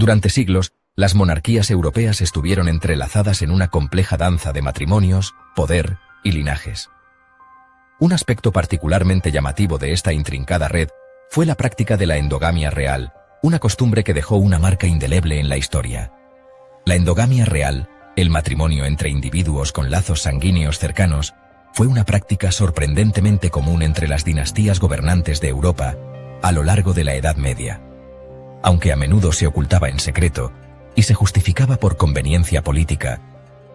Durante siglos, las monarquías europeas estuvieron entrelazadas en una compleja danza de matrimonios, poder y linajes. Un aspecto particularmente llamativo de esta intrincada red fue la práctica de la endogamia real, una costumbre que dejó una marca indeleble en la historia. La endogamia real, el matrimonio entre individuos con lazos sanguíneos cercanos, fue una práctica sorprendentemente común entre las dinastías gobernantes de Europa a lo largo de la Edad Media. Aunque a menudo se ocultaba en secreto y se justificaba por conveniencia política,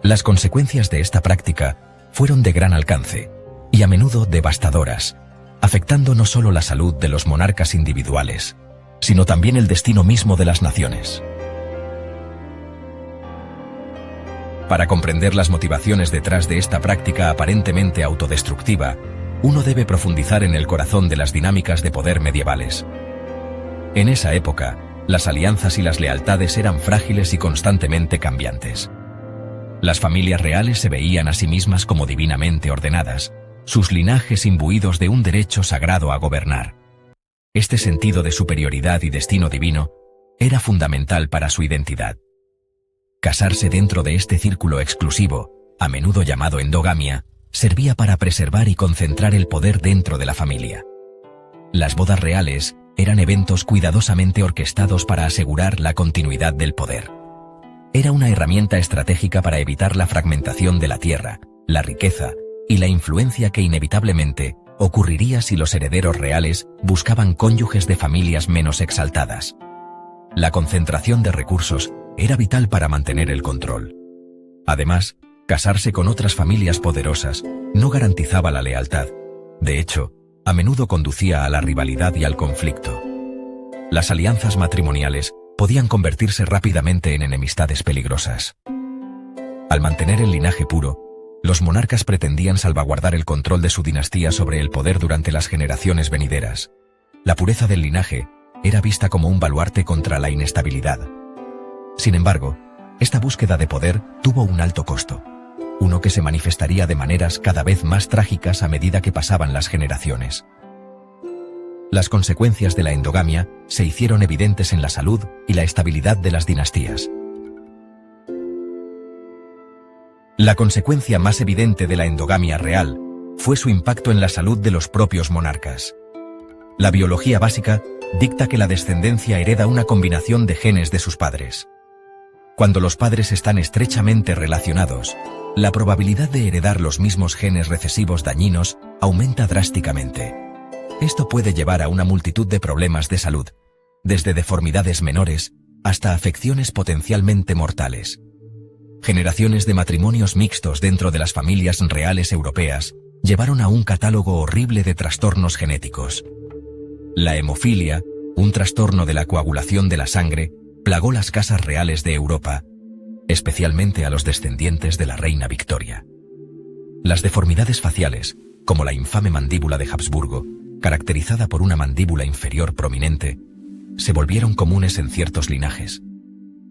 las consecuencias de esta práctica fueron de gran alcance y a menudo devastadoras, afectando no solo la salud de los monarcas individuales, sino también el destino mismo de las naciones. Para comprender las motivaciones detrás de esta práctica aparentemente autodestructiva, uno debe profundizar en el corazón de las dinámicas de poder medievales. En esa época, las alianzas y las lealtades eran frágiles y constantemente cambiantes. Las familias reales se veían a sí mismas como divinamente ordenadas, sus linajes imbuidos de un derecho sagrado a gobernar. Este sentido de superioridad y destino divino era fundamental para su identidad. Casarse dentro de este círculo exclusivo, a menudo llamado endogamia, servía para preservar y concentrar el poder dentro de la familia. Las bodas reales eran eventos cuidadosamente orquestados para asegurar la continuidad del poder. Era una herramienta estratégica para evitar la fragmentación de la tierra, la riqueza y la influencia que inevitablemente ocurriría si los herederos reales buscaban cónyuges de familias menos exaltadas. La concentración de recursos era vital para mantener el control. Además, casarse con otras familias poderosas no garantizaba la lealtad. De hecho, a menudo conducía a la rivalidad y al conflicto. Las alianzas matrimoniales podían convertirse rápidamente en enemistades peligrosas. Al mantener el linaje puro, los monarcas pretendían salvaguardar el control de su dinastía sobre el poder durante las generaciones venideras. La pureza del linaje era vista como un baluarte contra la inestabilidad. Sin embargo, esta búsqueda de poder tuvo un alto costo, uno que se manifestaría de maneras cada vez más trágicas a medida que pasaban las generaciones. Las consecuencias de la endogamia se hicieron evidentes en la salud y la estabilidad de las dinastías. La consecuencia más evidente de la endogamia real fue su impacto en la salud de los propios monarcas. La biología básica dicta que la descendencia hereda una combinación de genes de sus padres. Cuando los padres están estrechamente relacionados, la probabilidad de heredar los mismos genes recesivos dañinos aumenta drásticamente. Esto puede llevar a una multitud de problemas de salud, desde deformidades menores hasta afecciones potencialmente mortales. Generaciones de matrimonios mixtos dentro de las familias reales europeas llevaron a un catálogo horrible de trastornos genéticos. La hemofilia, un trastorno de la coagulación de la sangre, plagó las casas reales de Europa, especialmente a los descendientes de la reina Victoria. Las deformidades faciales, como la infame mandíbula de Habsburgo, caracterizada por una mandíbula inferior prominente, se volvieron comunes en ciertos linajes.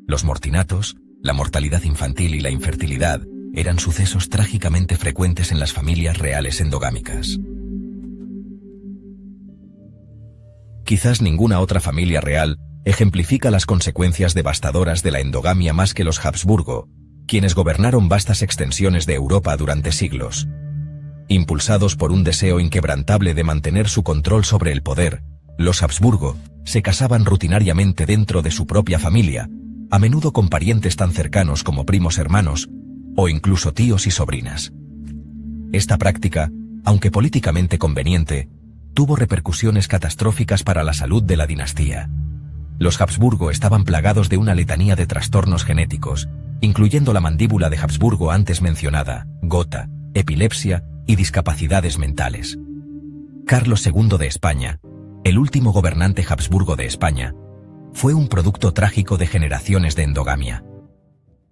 Los mortinatos, la mortalidad infantil y la infertilidad eran sucesos trágicamente frecuentes en las familias reales endogámicas. Quizás ninguna otra familia real ejemplifica las consecuencias devastadoras de la endogamia más que los Habsburgo, quienes gobernaron vastas extensiones de Europa durante siglos. Impulsados por un deseo inquebrantable de mantener su control sobre el poder, los Habsburgo se casaban rutinariamente dentro de su propia familia, a menudo con parientes tan cercanos como primos hermanos, o incluso tíos y sobrinas. Esta práctica, aunque políticamente conveniente, tuvo repercusiones catastróficas para la salud de la dinastía. Los Habsburgo estaban plagados de una letanía de trastornos genéticos, incluyendo la mandíbula de Habsburgo antes mencionada, gota, epilepsia y discapacidades mentales. Carlos II de España, el último gobernante Habsburgo de España, fue un producto trágico de generaciones de endogamia.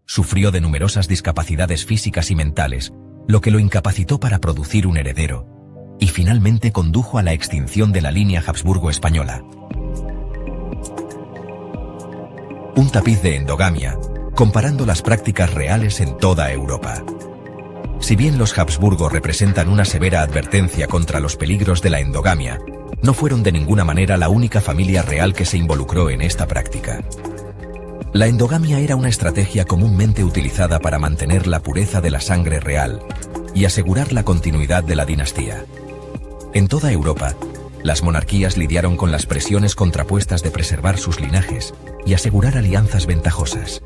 Sufrió de numerosas discapacidades físicas y mentales, lo que lo incapacitó para producir un heredero, y finalmente condujo a la extinción de la línea Habsburgo española. Un tapiz de endogamia, comparando las prácticas reales en toda Europa. Si bien los Habsburgo representan una severa advertencia contra los peligros de la endogamia, no fueron de ninguna manera la única familia real que se involucró en esta práctica. La endogamia era una estrategia comúnmente utilizada para mantener la pureza de la sangre real y asegurar la continuidad de la dinastía. En toda Europa, las monarquías lidiaron con las presiones contrapuestas de preservar sus linajes y asegurar alianzas ventajosas.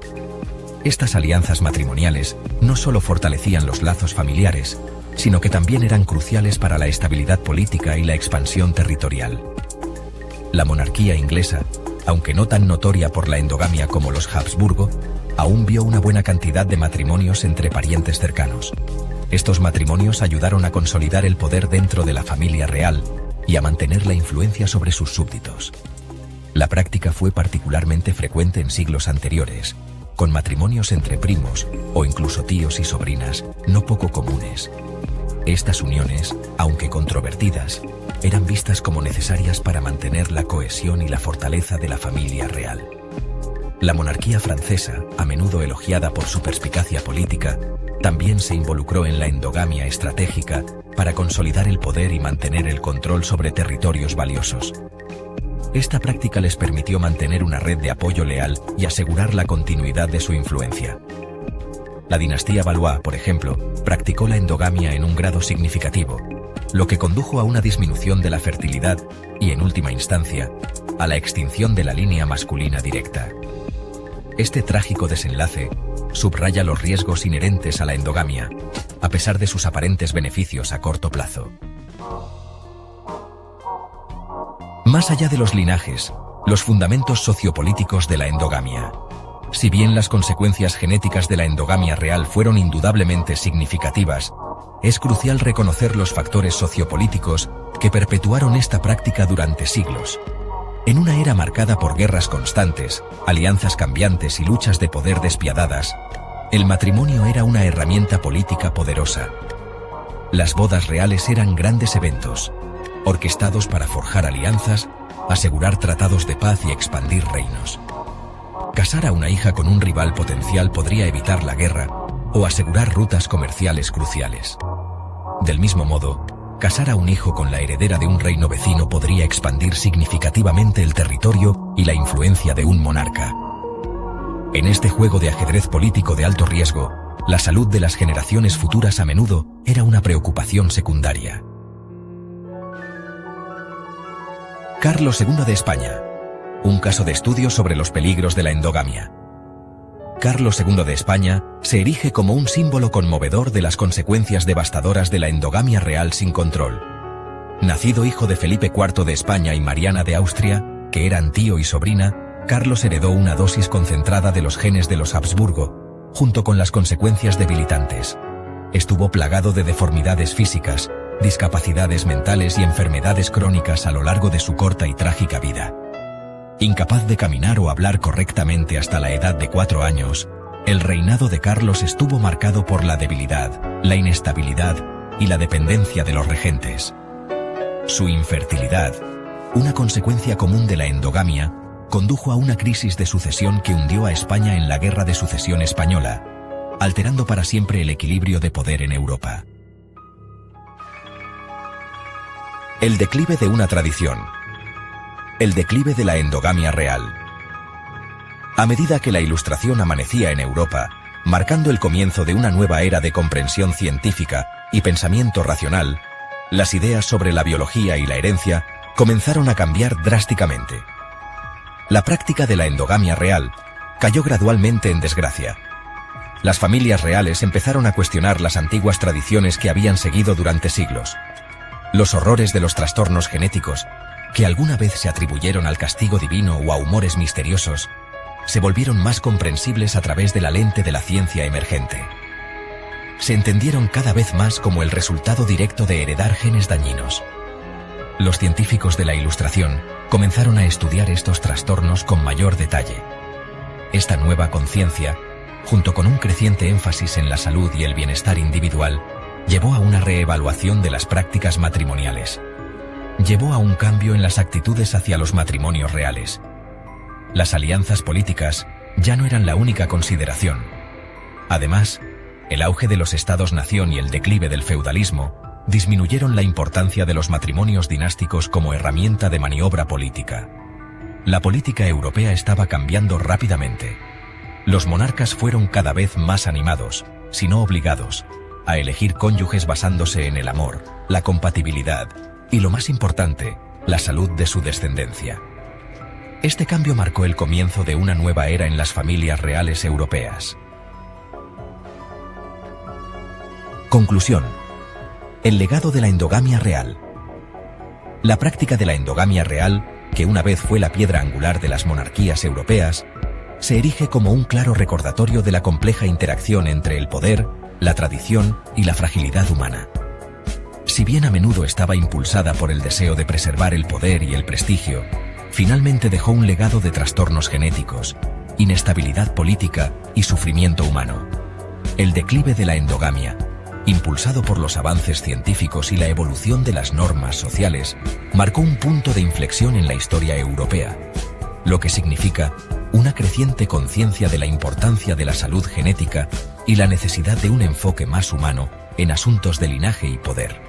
Estas alianzas matrimoniales no solo fortalecían los lazos familiares, sino que también eran cruciales para la estabilidad política y la expansión territorial. La monarquía inglesa, aunque no tan notoria por la endogamia como los Habsburgo, aún vio una buena cantidad de matrimonios entre parientes cercanos. Estos matrimonios ayudaron a consolidar el poder dentro de la familia real y a mantener la influencia sobre sus súbditos. La práctica fue particularmente frecuente en siglos anteriores, con matrimonios entre primos o incluso tíos y sobrinas, no poco comunes. Estas uniones, aunque controvertidas, eran vistas como necesarias para mantener la cohesión y la fortaleza de la familia real. La monarquía francesa, a menudo elogiada por su perspicacia política, también se involucró en la endogamia estratégica para consolidar el poder y mantener el control sobre territorios valiosos. Esta práctica les permitió mantener una red de apoyo leal y asegurar la continuidad de su influencia. La dinastía Valois, por ejemplo, practicó la endogamia en un grado significativo, lo que condujo a una disminución de la fertilidad y, en última instancia, a la extinción de la línea masculina directa. Este trágico desenlace subraya los riesgos inherentes a la endogamia, a pesar de sus aparentes beneficios a corto plazo. Más allá de los linajes, los fundamentos sociopolíticos de la endogamia. Si bien las consecuencias genéticas de la endogamia real fueron indudablemente significativas, es crucial reconocer los factores sociopolíticos que perpetuaron esta práctica durante siglos. En una era marcada por guerras constantes, alianzas cambiantes y luchas de poder despiadadas, el matrimonio era una herramienta política poderosa. Las bodas reales eran grandes eventos, orquestados para forjar alianzas, asegurar tratados de paz y expandir reinos. Casar a una hija con un rival potencial podría evitar la guerra o asegurar rutas comerciales cruciales. Del mismo modo, casar a un hijo con la heredera de un reino vecino podría expandir significativamente el territorio y la influencia de un monarca. En este juego de ajedrez político de alto riesgo, la salud de las generaciones futuras a menudo era una preocupación secundaria. Carlos II de España. Un caso de estudio sobre los peligros de la endogamia. Carlos II de España se erige como un símbolo conmovedor de las consecuencias devastadoras de la endogamia real sin control. Nacido hijo de Felipe IV de España y Mariana de Austria, que eran tío y sobrina, Carlos heredó una dosis concentrada de los genes de los Habsburgo, junto con las consecuencias debilitantes. Estuvo plagado de deformidades físicas, discapacidades mentales y enfermedades crónicas a lo largo de su corta y trágica vida. Incapaz de caminar o hablar correctamente hasta la edad de 4 años, el reinado de Carlos estuvo marcado por la debilidad, la inestabilidad y la dependencia de los regentes. Su infertilidad, una consecuencia común de la endogamia, condujo a una crisis de sucesión que hundió a España en la Guerra de Sucesión Española, alterando para siempre el equilibrio de poder en Europa. El declive de una tradición. El declive de la endogamia real. A medida que la Ilustración amanecía en Europa, marcando el comienzo de una nueva era de comprensión científica y pensamiento racional, las ideas sobre la biología y la herencia comenzaron a cambiar drásticamente. La práctica de la endogamia real cayó gradualmente en desgracia. Las familias reales empezaron a cuestionar las antiguas tradiciones que habían seguido durante siglos. Los horrores de los trastornos genéticos, que alguna vez se atribuyeron al castigo divino o a humores misteriosos, se volvieron más comprensibles a través de la lente de la ciencia emergente. Se entendieron cada vez más como el resultado directo de heredar genes dañinos. Los científicos de la Ilustración comenzaron a estudiar estos trastornos con mayor detalle. Esta nueva conciencia, junto con un creciente énfasis en la salud y el bienestar individual, llevó a una reevaluación de las prácticas matrimoniales. Llevó a un cambio en las actitudes hacia los matrimonios reales. Las alianzas políticas ya no eran la única consideración. Además, el auge de los estados-nación y el declive del feudalismo disminuyeron la importancia de los matrimonios dinásticos como herramienta de maniobra política. La política europea estaba cambiando rápidamente, los monarcas fueron cada vez más animados, si no obligados, a elegir cónyuges basándose en el amor, la compatibilidad y, lo más importante, la salud de su descendencia. Este cambio marcó el comienzo de una nueva era en las familias reales europeas. Conclusión. El legado de la endogamia real. La práctica de la endogamia real, que una vez fue la piedra angular de las monarquías europeas, se erige como un claro recordatorio de la compleja interacción entre el poder, la tradición y la fragilidad humana. Si bien a menudo estaba impulsada por el deseo de preservar el poder y el prestigio, finalmente dejó un legado de trastornos genéticos, inestabilidad política y sufrimiento humano. El declive de la endogamia, impulsado por los avances científicos y la evolución de las normas sociales, marcó un punto de inflexión en la historia europea, lo que significa una creciente conciencia de la importancia de la salud genética y la necesidad de un enfoque más humano en asuntos de linaje y poder.